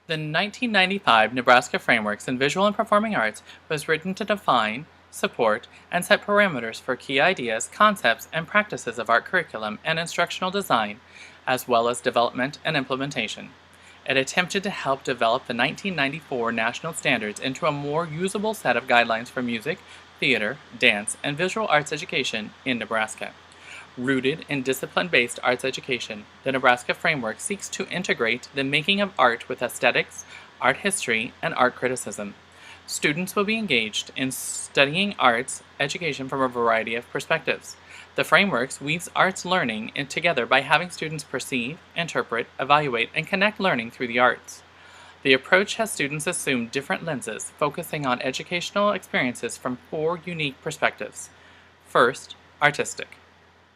The 1995 Nebraska Frameworks in Visual and Performing Arts was written to define, support, and set parameters for key ideas, concepts, and practices of art curriculum and instructional design, as well as development and implementation. It attempted to help develop the 1994 national standards into a more usable set of guidelines for music, theater, dance, and visual arts education in Nebraska. Rooted in discipline-based arts education, the Nebraska Framework seeks to integrate the making of art with aesthetics, art history, and art criticism. Students will be engaged in studying arts education from a variety of perspectives. The frameworks weaves arts learning together by having students perceive, interpret, evaluate, and connect learning through the arts. The approach has students assume different lenses, focusing on educational experiences from four unique perspectives. First, artistic,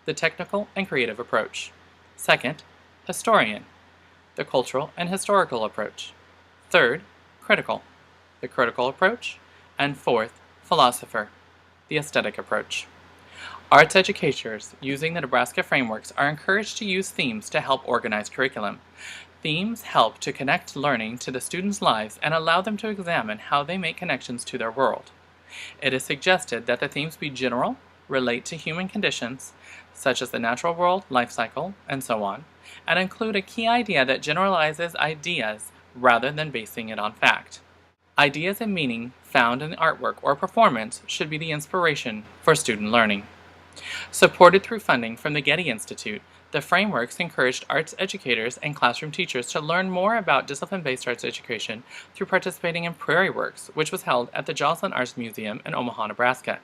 the technical and creative approach. Second, historian, the cultural and historical approach. Third, critical, the critical approach. And fourth, philosopher, the aesthetic approach. Arts educators using the Nebraska frameworks are encouraged to use themes to help organize curriculum. Themes help to connect learning to the students' lives and allow them to examine how they make connections to their world. It is suggested that the themes be general, relate to human conditions, such as the natural world, life cycle, and so on, and include a key idea that generalizes ideas rather than basing it on fact. Ideas and meaning found in artwork or performance should be the inspiration for student learning. Supported through funding from the Getty Institute, the frameworks encouraged arts educators and classroom teachers to learn more about discipline-based arts education through participating in Prairie Works, which was held at the Joslyn Arts Museum in Omaha, Nebraska.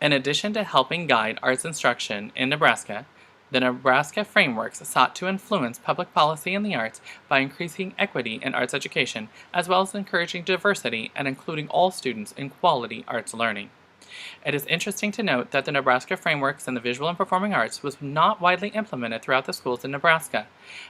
In addition to helping guide arts instruction in Nebraska, the Nebraska Frameworks sought to influence public policy in the arts by increasing equity in arts education, as well as encouraging diversity and including all students in quality arts learning. It is interesting to note that the Nebraska Frameworks in the Visual and Performing Arts was not widely implemented throughout the schools in Nebraska.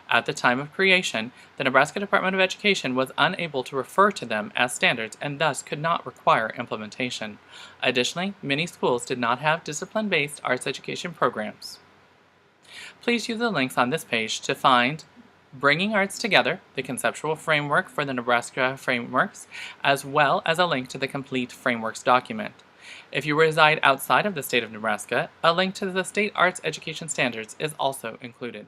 At the time of creation, the Nebraska Department of Education was unable to refer to them as standards and thus could not require implementation. Additionally, many schools did not have discipline-based arts education programs. Please use the links on this page to find Bringing Arts Together, the conceptual framework for the Nebraska Frameworks, as well as a link to the complete frameworks document. If you reside outside of the state of Nebraska, a link to the state arts education standards is also included.